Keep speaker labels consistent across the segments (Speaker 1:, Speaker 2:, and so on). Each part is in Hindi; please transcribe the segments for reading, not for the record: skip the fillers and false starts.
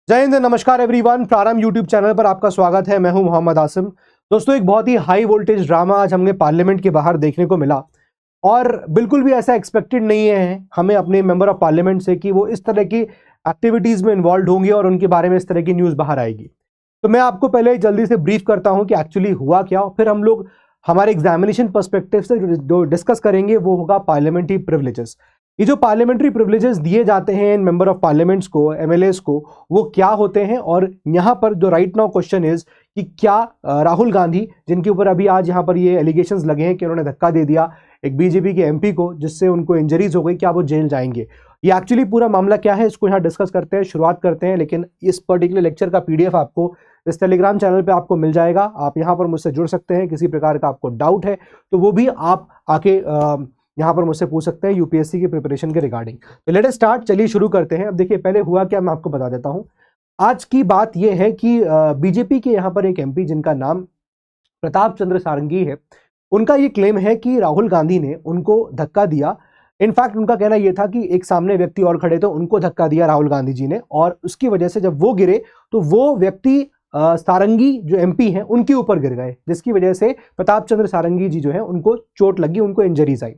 Speaker 1: जय हिंद, नमस्कार एवरीवन। प्रारंभ यूट्यूब चैनल पर आपका स्वागत है। मैं हूं मोहम्मद आसिम। दोस्तों, एक बहुत ही हाई वोल्टेज ड्रामा आज हमें पार्लियामेंट के बाहर देखने को मिला और बिल्कुल भी ऐसा एक्सपेक्टेड नहीं है हमें अपने मेंबर ऑफ पार्लियामेंट से कि वो इस तरह की एक्टिविटीज में इन्वॉल्व होंगे और उनके बारे में इस तरह की न्यूज़ बाहर आएगी। तो मैं आपको पहले जल्दी से ब्रीफ करता हूं कि एक्चुअली हुआ क्या, फिर हम लोग हमारे एग्जामिनेशन पर्सपेक्टिव से जो डिस्कस करेंगे वो होगा पार्लियामेंट्री प्रिविलेजेस। ये जो पार्लियामेंट्री प्रिविलेजेस दिए जाते हैं इन मेंबर ऑफ पार्लियामेंट्स को, एमएलएस को, वो क्या होते हैं। और यहाँ पर जो राइट नाउ क्वेश्चन इज कि क्या राहुल गांधी, जिनके ऊपर अभी आज यहाँ पर ये एलिगेशंस लगे हैं कि उन्होंने धक्का दे दिया एक बीजेपी के एमपी को जिससे उनको इंजरीज हो गई, क्या वो जेल जाएंगे? ये एक्चुअली पूरा मामला क्या है, इसको यहाँ डिस्कस करते हैं, शुरुआत करते हैं। लेकिन इस पर्टिकुलर लेक्चर का पीडीएफ आपको इस टेलीग्राम चैनल पे आपको मिल जाएगा। आप यहाँ पर मुझसे जुड़ सकते हैं। किसी प्रकार का आपको डाउट है तो वो भी आप आके यहाँ पर मुझसे पूछ सकते हैं यूपीएससी की प्रिपरेशन के रिगार्डिंग। तो लेट अस स्टार्ट, चलिए शुरू करते हैं। अब देखिए, पहले हुआ क्या मैं आपको बता देता हूँ। आज की बात यह है कि बीजेपी के यहाँ पर एक एमपी जिनका नाम प्रताप चंद्र सारंगी है, उनका ये क्लेम है कि राहुल गांधी ने उनको धक्का दिया। इनफैक्ट उनका कहना यह था कि एक सामने व्यक्ति और खड़े थे, उनको धक्का दिया राहुल गांधी जी ने, और उसकी वजह से जब वो गिरे तो वो व्यक्ति सारंगी जो एमपी हैं उनके ऊपर गिर गए, जिसकी वजह से प्रताप चंद्र सारंगी जी जो है उनको चोट लगी, उनको इंजरीज आई।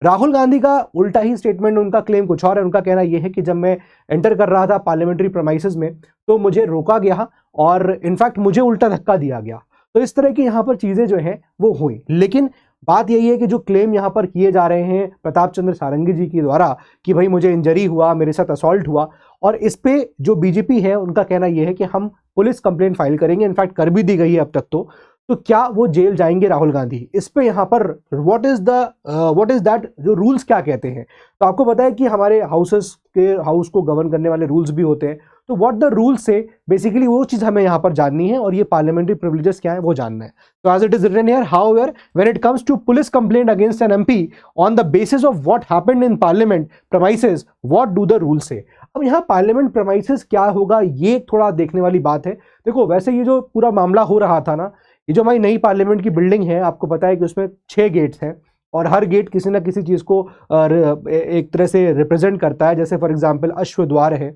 Speaker 1: राहुल गांधी का उल्टा ही स्टेटमेंट, उनका क्लेम कुछ और है। उनका कहना यह है कि जब मैं एंटर कर रहा था पार्लियामेंट्री प्रेमाइसेस में तो मुझे रोका गया और इनफैक्ट मुझे उल्टा धक्का दिया गया। तो इस तरह की यहाँ पर चीजें जो हैं वो हुई। लेकिन बात यही है कि जो क्लेम यहाँ पर किए जा रहे हैं प्रताप चंद्र सारंगी जी के द्वारा कि भाई मुझे इंजरी हुआ, मेरे साथ असॉल्ट हुआ, और इस पे जो बीजेपी है उनका कहना यह है कि हम पुलिस कंप्लेंट फाइल करेंगे, इनफैक्ट कर भी दी गई है अब तक। तो क्या वो जेल जाएंगे राहुल गांधी? इस पे यहाँ पर व्हाट इज दैट, जो रूल्स क्या कहते हैं। तो आपको पता है कि हमारे हाउस को गवर्न करने वाले रूल्स भी होते हैं। तो व्हाट द रूल्स से बेसिकली वो चीज हमें यहाँ पर जाननी है, और ये पार्लियामेंट्री प्रिविलेजेस क्या है वो जानना है। तो as it is written here, however when it comes to police complaint against an MP on the basis of what happened in parliament premises, what do the rules say. अब यहाँ पार्लियामेंट प्रेमाइसेस क्या होगा, ये थोड़ा देखने वाली बात है। देखो, वैसे ये जो पूरा मामला हो रहा था ना, ये जो हमारी नई पार्लियामेंट की बिल्डिंग है, आपको पता है कि उसमें 6 गेट्स हैं और हर गेट किसी ना किसी चीज को एक तरह से रिप्रेजेंट करता है। जैसे फॉर एग्जांपल अश्व द्वार है,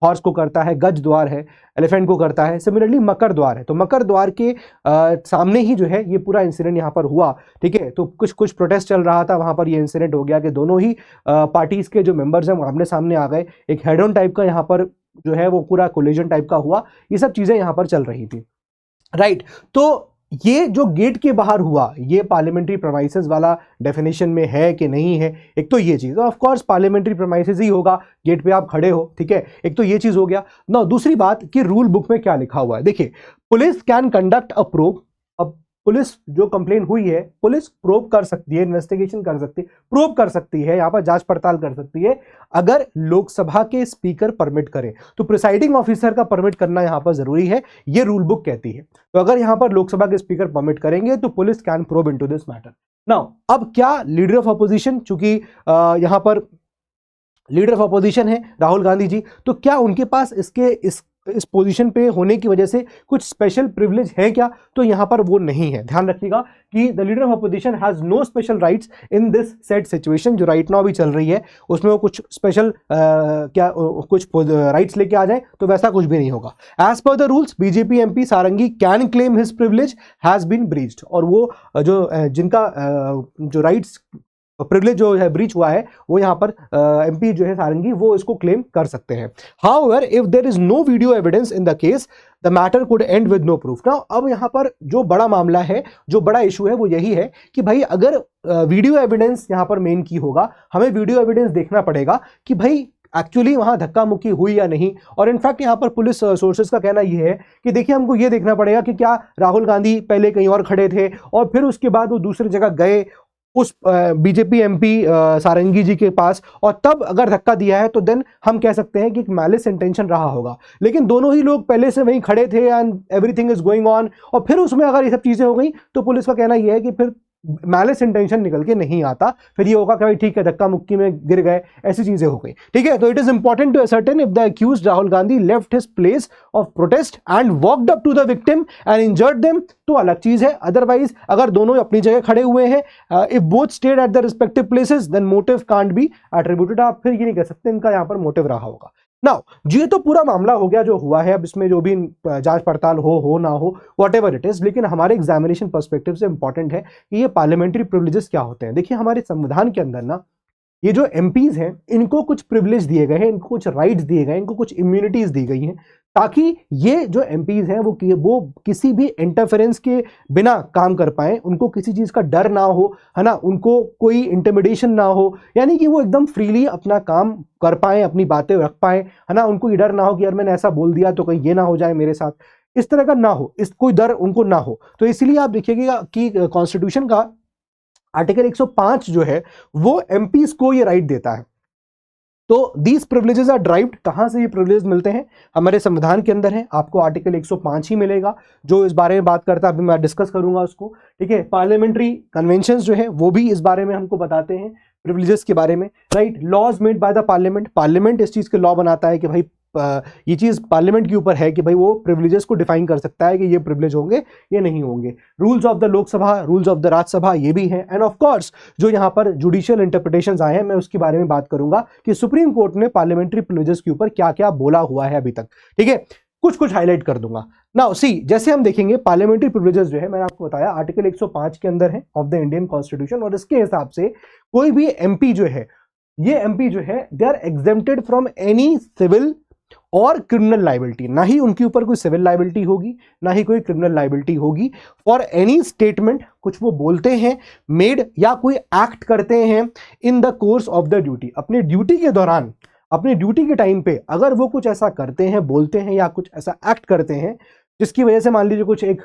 Speaker 1: हॉर्स को करता है, गज द्वार है, एलिफेंट को करता है। सिमिलरली मकर द्वार है, तो मकर द्वार के सामने ही जो है ये पूरा इंसिडेंट यहाँ पर हुआ। ठीक है, तो कुछ प्रोटेस्ट चल रहा था, वहां पर ये इंसिडेंट हो गया कि दोनों ही पार्टीज के जो मेंबर्स हैं वो आमने सामने आ गए। एक हेड ऑन टाइप का यहाँ पर जो है वो पूरा कोलिजन टाइप का हुआ। ये सब चीजें यहाँ पर चल रही थी, राइट। तो ये जो गेट के बाहर हुआ, ये पार्लियामेंट्री प्रेमाइसेस वाला डेफिनेशन में है कि नहीं है? एक तो ये चीज, ऑफ कोर्स पार्लियामेंट्री प्रेमाइसेस ही होगा, गेट पे आप खड़े हो, ठीक है। एक तो ये चीज हो गया ना। दूसरी बात कि रूल बुक में क्या लिखा हुआ है, देखिए, police can conduct a probe. अब पुलिस जो कंप्लेन हुई है, पुलिस प्रोब कर सकती है, इन्वेस्टिगेशन कर सकती है, प्रोब कर सकती है, यहाँ पर जांच पड़ताल कर सकती है अगर लोकसभा के स्पीकर परमिट करें। तो प्रिसाइडिंग ऑफिसर का परमिट करना यहाँ पर जरूरी है, ये रूल बुक कहती है। तो अगर यहाँ पर लोकसभा के स्पीकर परमिट करेंगे तो police can probe into this matter. Now, अब क्या लीडर ऑफ अपोजिशन, चूंकि यहाँ पर लीडर ऑफ अपोजिशन है राहुल गांधी जी, तो क्या उनके पास इस पोजीशन पे होने की वजह से कुछ स्पेशल प्रिविलेज है क्या? तो यहां पर वो नहीं है। ध्यान रखिएगा कि the leader of opposition has no special rights in this set situation. जो राइट नाउ भी चल रही है उसमें वो कुछ स्पेशल कुछ राइट्स लेके आ जाए, तो वैसा कुछ भी नहीं होगा। As per the rules, BJP MP Sarangi can claim his privilege has been breached, और वो जिनका जो राइट्स प्रिविलेज जो है ब्रीच हुआ है, वो यहाँ पर एमपी जो है सारंगी, वो इसको क्लेम कर सकते हैं। However, if there is no video evidence in the case, the matter could end with no proof. Now, अब यहाँ पर जो बड़ा मामला है, जो बड़ा इशू है, वो यही है कि भाई अगर वीडियो एविडेंस यहाँ पर मेन की होगा, हमें वीडियो एविडेंस देखना पड़ेगा कि भाई एक्चुअली वहां धक्का मुक्की हुई या नहीं। और इनफैक्ट यहाँ पर पुलिस सोर्सेज का कहना यह है कि देखिए, हमको ये देखना पड़ेगा कि क्या राहुल गांधी पहले कहीं और खड़े थे और फिर उसके बाद वो दूसरी जगह गए उस बीजेपी एमपी सारंगी जी के पास, और तब अगर धक्का दिया है तो देन हम कह सकते हैं कि एक मैलिस इंटेंशन रहा होगा। लेकिन दोनों ही लोग पहले से वहीं खड़े थे and everything is going on, और फिर उसमें अगर ये सब चीजें हो गई तो पुलिस का कहना यह है कि फिर मैलिस इंटेंशन निकल के नहीं आता, फिर ये होगा कि भाई ठीक है, धक्का मुक्की में गिर गए, ऐसी चीजें हो गई। ठीक है, तो it is important to ascertain if the accused Rahul Gandhi left his place of protest and walked up to the victim and injured them, तो अलग चीज है। अदरवाइज अगर दोनों अपनी जगह खड़े हुए हैं, if both stayed at the respective places, then motive can't be attributed. आप फिर ये नहीं कह सकते इनका यहाँ पर मोटिव रहा होगा। नाउ ये तो पूरा मामला हो गया जो हुआ है, अब इसमें जो भी जांच पड़ताल हो ना हो, व्हाटएवर इट इज, लेकिन हमारे एग्जामिनेशन पर्सपेक्टिव से इंपॉर्टेंट है कि ये पार्लियामेंट्री प्रिविलेजेस क्या होते हैं। देखिए हमारे संविधान के अंदर ना ये जो एमपीज हैं इनको कुछ प्रिविलेज दिए गए हैं, इनको कुछ राइट्स दिए गए, इनको कुछ इम्यूनिटीज दी गई हैं, ताकि ये जो एमपीज हैं वो किसी भी इंटरफेरेंस के बिना काम कर पाए, उनको किसी चीज का डर ना हो, है ना, उनको कोई इंटिमिडेशन ना हो, यानी कि वो एकदम फ्रीली अपना काम कर पाए, अपनी बातें रख पाए, है ना, उनको ये डर ना हो कि यार मैंने ऐसा बोल दिया तो कहीं ये ना हो जाए मेरे साथ, इस तरह का ना हो, इस कोई डर उनको ना हो। तो इसलिए आप देखिएगा कि कॉन्स्टिट्यूशन का आर्टिकल 105 जो है वो एमपीज को ये राइट देता है। तो दीज प्रिविलेजेस आर ड्राइव्ड, कहां से ये प्रिविलेज मिलते हैं, हमारे संविधान के अंदर है, आपको आर्टिकल 105 ही मिलेगा जो इस बारे में बात करता है, अभी मैं डिस्कस करूंगा उसको, ठीक है। पार्लियामेंट्री कन्वेंशंस जो है वो भी इस बारे में हमको बताते हैं प्रिविलेजेस के बारे में, right. Laws made by the parliament, parliament इस चीज के लॉ बनाता है कि भाई ये चीज पार्लियामेंट के ऊपर है कि भाई वो प्रिविलेजेस को डिफाइन कर सकता है कि ये प्रिविलेज होंगे ये नहीं होंगे। Rules of the Lok Sabha, rules of the Rajya Sabha ये भी है, एंड ऑफ कोर्स जो यहाँ पर जुडिशियल इंटरप्रिटेशंस आए हैं मैं उसके बारे में बात करूंगा कि सुप्रीम कोर्ट ने पार्लियामेंट्री प्रिविलेजेस के ऊपर क्या क्या बोला हुआ है अभी तक, ठीक है, कुछ हाईलाइट कर दूंगा। नाउ सी, जैसे हम देखेंगे पार्लियामेंट्री प्रिविलेजेस जो है मैंने आपको बताया आर्टिकल 105 के अंदर है ऑफ द इंडियन कॉन्स्टिट्यूशन, और इसके हिसाब से कोई भी एमपी जो है, ये एमपी जो है they are exempted from any civil और क्रिमिनल लाइबिलिटी, ना ही उनके ऊपर कोई सिविल लाइबिलिटी होगी ना ही कोई क्रिमिनल लाइबिलिटी होगी, फॉर एनी स्टेटमेंट कुछ वो बोलते हैं, मेड या कोई एक्ट करते हैं in the course of the duty, अपनी ड्यूटी के दौरान, अपनी ड्यूटी के टाइम पे अगर वो कुछ ऐसा करते हैं, बोलते हैं या कुछ ऐसा एक्ट करते हैं जिसकी वजह से मान लीजिए कुछ एक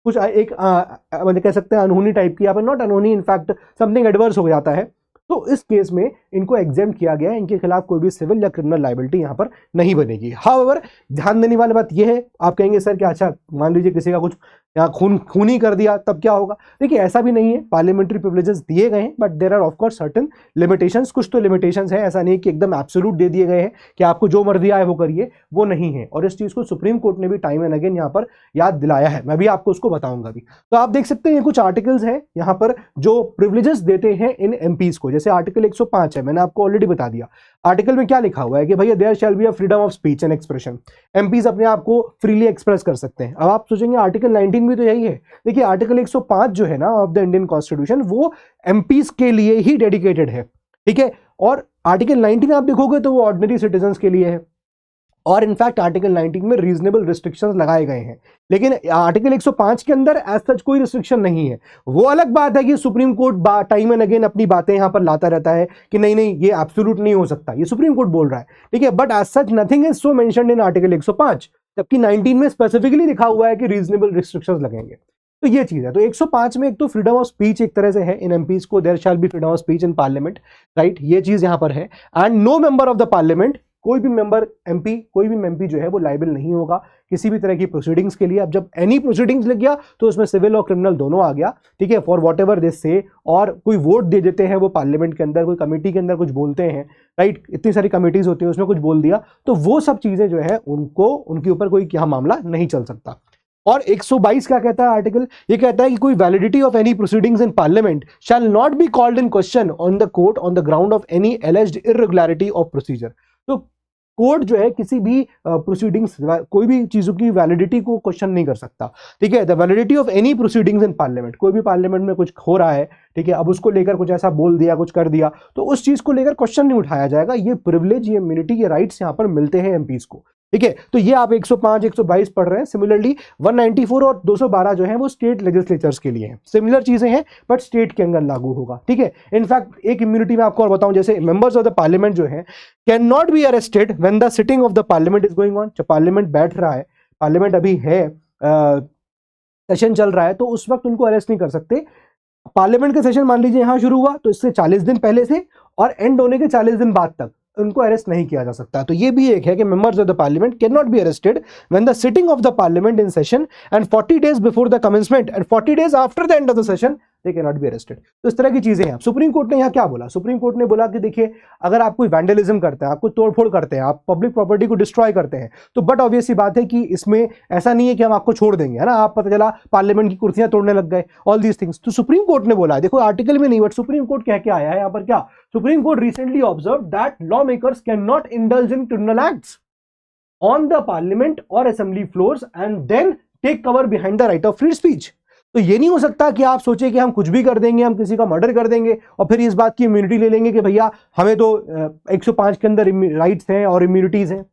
Speaker 1: मतलब कह सकते हैं अनहोनी टाइप की, या फिर नॉट अनहोनी, इनफैक्ट समथिंग एडवर्स हो जाता है, तो इस केस में इनको एग्जेम्प्ट किया गया है, इनके खिलाफ कोई भी सिविल या क्रिमिनल लाइबिलिटी यहां पर नहीं बनेगी। हाउएवर ध्यान देने वाली बात यह है, आप कहेंगे सर कि अच्छा मान लीजिए किसी का कुछ या खून ही कर दिया तब क्या होगा, देखिए ऐसा भी नहीं है, पार्लियामेंट्री प्रिविलेजेस दिए गए हैं but there are of course certain limitations, कुछ तो लिमिटेशंस है, ऐसा नहीं कि एकदम एब्सोल्यूट दे दिए गए हैं कि आपको जो मर्जी आए वो करिए, वो नहीं है, और इस चीज को सुप्रीम कोर्ट ने भी टाइम एंड अगेन यहाँ पर याद दिलाया है, मैं भी आपको उसको बताऊंगा भी। तो आप देख सकते हैं ये कुछ आर्टिकल्स हैं यहाँ पर जो प्रिविलेजेस देते हैं इन एमपीज को, जैसे आर्टिकल 105 है, मैंने आपको ऑलरेडी बता दिया, आर्टिकल में क्या लिखा हुआ है कि भैया there shall be a freedom of speech and expression, MPs अपने आप को फ्रीली एक्सप्रेस कर सकते हैं। अब आप सोचेंगे आर्टिकल 19 भी तो यही है, देखिए आर्टिकल 105 जो है ना ऑफ द इंडियन कॉन्स्टिट्यूशन वो एमपीज के लिए ही डेडिकेटेड है, ठीक है, और आर्टिकल 19 आप देखोगे तो वो ऑर्डिनरी सिटीजन्स के लिए है, और इनफैक्ट आर्टिकल 19 में रीजनेबल रिस्ट्रिक्शंस लगाए गए हैं, लेकिन आर्टिकल 105 के अंदर एज सच कोई रिस्ट्रिक्शन नहीं है। वो अलग बात है कि supreme court time and again अपनी बातें यहां पर लाता रहता है कि नहीं नहीं ये एब्सोल्यूट नहीं हो सकता, ये सुप्रीम कोर्ट बोल रहा है, ठीक है, but as such nothing is so mentioned in article 105, जबकि 19 में स्पेसिफिकली लिखा हुआ है कि रीजनेबल रिस्ट्रिक्शंस लगेंगे। तो ये चीज है, तो 105 में एक तो फ्रीडम ऑफ स्पीच एक तरह से है इन एमपीज को, there shall be freedom of speech in parliament, right, ये चीज यहां पर है, and no member of the parliament, कोई भी मेंबर एमपी, कोई भी एमपी जो है वो लायबल नहीं होगा किसी भी तरह की प्रोसीडिंग्स के लिए। अब जब एनी प्रोसीडिंग्स लग गया तो उसमें सिविल और क्रिमिनल दोनों आ गया, ठीक है, फॉर व्हाटएवर दे से, और कोई वोट दे देते हैं वो पार्लियामेंट के अंदर, कोई कमेटी के अंदर कुछ बोलते हैं, राइट, इतनी सारी कमेटीज होती है उसमें कुछ बोल दिया, तो वो सब चीजें जो है उनको, उनके ऊपर कोई क्या मामला नहीं चल सकता। और 122 क्या कहता है आर्टिकल, ये कहता है कि कोई validity of any proceedings in parliament shall not be called in question on the court on the ground of any alleged irregularity of procedure. तो कोर्ट जो है किसी भी प्रोसीडिंग्स, कोई भी चीजों की वैलिडिटी को क्वेश्चन नहीं कर सकता, ठीक है, the validity of any proceedings in parliament, कोई भी पार्लियामेंट में कुछ हो रहा है, ठीक है, अब उसको लेकर कुछ ऐसा बोल दिया, कुछ कर दिया, तो उस चीज को लेकर क्वेश्चन नहीं उठाया जाएगा। ये प्रिविलेज, ये इम्यूनिटी, ये राइट्स यहाँ पर मिलते हैं एमपीज को, ठीक है। तो ये आप 105, 122 पढ़ रहे हैं। सिमिलरली 194 और 212 जो है वो स्टेट लेजिस्लेचर्स के लिए हैं, सिमिलर चीजें हैं बट स्टेट के अंदर लागू होगा, ठीक है। इनफैक्ट एक इम्यूनिटी में आपको और बताऊं, जैसे मेंबर्स ऑफ द पार्लियामेंट जो है can not be arrested when the sitting of the parliament is going on, जब पार्लियामेंट बैठ रहा है, पार्लियामेंट अभी है, सेशन चल रहा है, तो उस वक्त उनको अरेस्ट नहीं कर सकते। पार्लियामेंट का सेशन मान लीजिए यहां शुरू हुआ तो इससे 40 दिन पहले से और एंड होने के 40 दिन बाद तक उनको अरेस्ट नहीं किया जा सकता। तो ये भी एक है कि members of the parliament can not be arrested when the sitting of the parliament in session and 40 days before the commencement and 40 days after the end of the session they can not be arrested. तो इस तरह की चीजें हैं। सुप्रीम कोर्ट ने यहाँ क्या बोला? सुप्रीम कोर्ट ने बोला कि देखिए, अगर आप कोई वैंडलिज्म करते हैं, आप कोई तोड़फोड़ करते हैं, आप पब्लिक प्रॉपर्टी को डिस्ट्रॉय करते हैं, तो बट ऑब्वियस सी बात है कि इसमें ऐसा नहीं है कि हम आपको छोड़ देंगे, है ना। आप पता चला पार्लियामेंट की कुर्सियां तोड़ने लग गए, ऑल दीज थिंग्स। तो सुप्रीम कोर्ट ने बोला, देखो आर्टिकल में नहीं, बट सुप्रीम कोर्ट कह के आया है यहाँ पर क्या? Supreme court recently observe that law makers can not indulge in criminal acts on the parliament or assembly floors and then take cover behind the right of free speech। तो ये नहीं हो सकता कि आप सोचे कि हम कुछ भी कर देंगे, हम किसी का मर्डर कर देंगे और फिर इस बात की इम्यूनिटी ले लेंगे कि भैया हमें तो 105 के अंदर राइट्स हैं और इम्यूनिटीज हैं।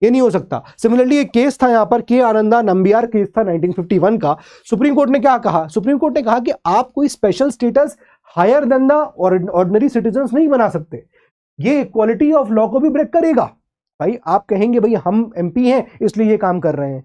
Speaker 1: ये नहीं हो सकता। सिमिलरली एक केस था यहाँ पर, के आनंदा नंबियार केस था 1951 का। सुप्रीम कोर्ट ने क्या कहा? सुप्रीम कोर्ट ने कहा कि आप कोई special status higher than the ordinary citizen नहीं बना सकते। ये इक्वालिटी ऑफ लॉ को भी ब्रेक करेगा। भाई आप कहेंगे भाई हम एमपी हैं इसलिए ये काम कर रहे हैं,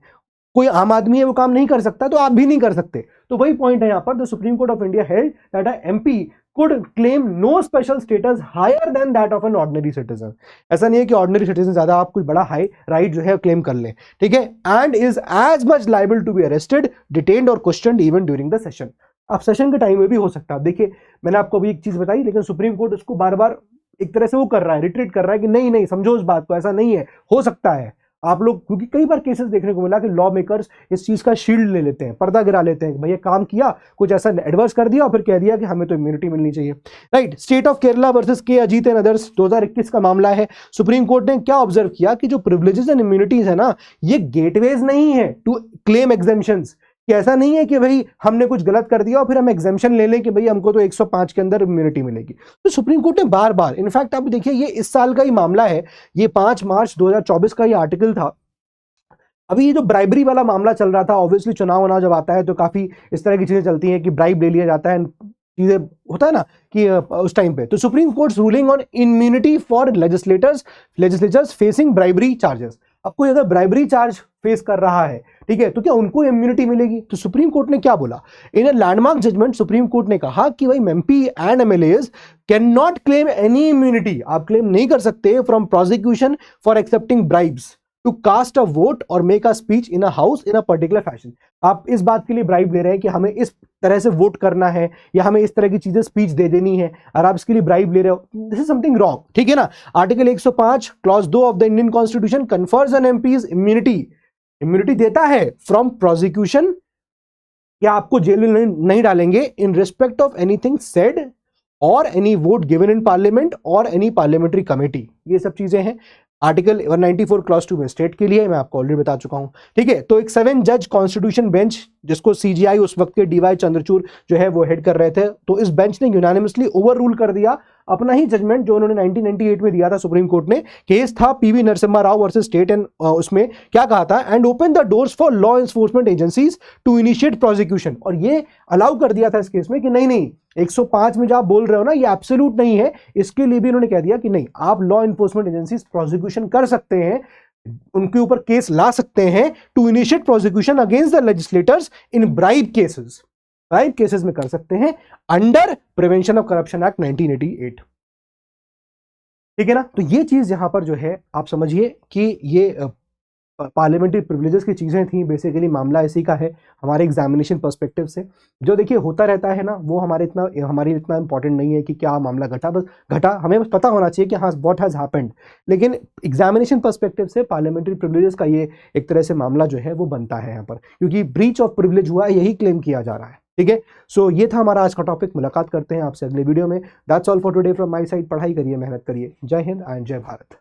Speaker 1: कोई आम आदमी है वो काम नहीं कर सकता तो आप भी नहीं कर सकते। तो वही पॉइंट है यहाँ पर। The supreme court of India held that a MP could claim no special status higher than that of an ordinary citizen. ऐसा नहीं है कि ऑर्डिनरी सिटीजन ज्यादा आप कोई बड़ा हाई राइट जो है क्लेम कर लें, ठीक है। And is as much liable to be arrested, detained और questioned even during the session. अब सेशन के टाइम में भी हो सकता है। देखिए मैंने आपको अभी एक चीज बताई, लेकिन सुप्रीम कोर्ट उसको बार बार एक तरह से वो कर रहा है, रिट्रीट कर रहा है कि नहीं नहीं समझो इस बात को, ऐसा नहीं है, हो सकता है आप लोग। क्योंकि कई बार केसेस देखने को मिला कि लॉ मेकर्स इस चीज का शील्ड ले लेते हैं, पर्दा गिरा लेते हैं कि भैया काम किया, कुछ ऐसा एडवर्स कर दिया और फिर कह दिया कि हमें तो इम्यूनिटी मिलनी चाहिए, right. State of Kerala versus के अजीत एंड अदर्स 2021 का मामला है। सुप्रीम कोर्ट ने क्या ऑब्जर्व किया कि जो प्रिविलेजेस एंड इम्यूनिटीज है ना, ये गेटवेज नहीं है टू क्लेम एग्जेम्पशंस। कि ऐसा नहीं है कि भाई हमने कुछ गलत कर दिया और फिर हम एग्जेम्पशन ले लें कि भाई हमको तो 105 के अंदर इम्यूनिटी मिलेगी। तो सुप्रीम कोर्ट ने बार बार, इनफैक्ट आप देखिए ये इस साल का ही मामला है, ये 5 मार्च 2024 का ये आर्टिकल था। अभी ये जो ब्राइबरी वाला मामला चल रहा था, ऑब्वियसली चुनाव जब आता है तो काफी इस तरह की चीजें चलती हैं कि ब्राइब ले लिया जाता है, चीजें होता है ना कि उस टाइम पे। तो supreme court ruling on immunity for legislatures facing bribery charges. अब कोई अगर ब्राइबरी चार्ज फेस कर रहा है, ठीक है, तो क्या उनको इम्यूनिटी मिलेगी? तो सुप्रीम कोर्ट ने क्या बोला? In a landmark judgment supreme court ने कहा कि भाई MP and MLAs can not claim any immunity. आप क्लेम नहीं कर सकते from prosecution for accepting bribes to cast a vote और make a speech in a house in a particular fashion. आप इस बात के लिए ब्राइब ले रहे हैं कि हमें इस तरह से वोट करना है या हमें इस तरह की चीजें स्पीच दे देनी है, और आप इसके लिए ब्राइब ले रहे हो, दिस इज समथिंग रॉन्ग, ठीक है ना। Article 105 clause 2 of the Indian constitution confers on MPs immunity देता है फ्रॉम प्रोसिक्यूशन, या आपको जेल में नहीं डालेंगे in respect of anything said और any vote given in parliament और एनी पार्लियामेंट्री कमेटी। ये सब चीजें हैं आर्टिकल 194 क्लॉज 2 में स्टेट के लिए, मैं आपको ऑलरेडी बता चुका हूं, ठीक है। तो एक 7 जज कॉन्स्टिट्यूशन बेंच, जिसको सीजीआई उस वक्त के डीवाई चंद्रचूड़ जो है वो हेड कर रहे थे, तो इस बेंच ने यूनानिमसली ओवर रूल कर दिया अपना ही जजमेंट जो उन्होंने 1998 में दिया था सुप्रीम कोर्ट ने। केस था PV Narasimha Rao versus state, and उसमें क्या कहा था? And open the doors for law enforcement agencies to initiate prosecution. और ये अलाउ कर दिया था इस केस में कि नहीं नहीं 105 में जो आप बोल रहे हो ना ये एब्सोल्यूट नहीं है, इसके लिए भी उन्होंने कह दिया कि नहीं, आप लॉ एनफोर्समेंट एजेंसीज प्रोसिक्यूशन कर सकते हैं, उनके ऊपर केस ला सकते हैं to initiate prosecution against the legislators in bribe cases. Bribe cases में कर सकते हैं under prevention of corruption act 1988, ठीक है ना। तो ये चीज यहां पर जो है आप समझिए कि ये पार्लियामेंट्री प्रिविलेजेस की चीजें थी। बेसिकली मामला इसी का है हमारे एग्जामिनेशन पर्सपेक्टिव से। जो देखिए होता रहता है ना, वो हमारे इतना इंपॉर्टेंट नहीं है कि क्या मामला घटा, बस घटा, हमें बस पता होना चाहिए कि हाँ व्हाट हैज हैपेंड। लेकिन एग्जामिनेशन पर्सपेक्टिव से पार्लियामेंट्री प्रिविलेजेस का ये एक तरह से मामला जो है वो बनता है यहाँ पर, क्योंकि ब्रीच ऑफ प्रिविलेज हुआ है, यही क्लेम किया जा रहा है, ठीक है। सो ये था हमारा आज का टॉपिक। मुलाकात करते हैं आपसे अगले वीडियो में। That's all for today from my side. पढ़ाई करिए, मेहनत करिए। जय हिंद एंड जय भारत।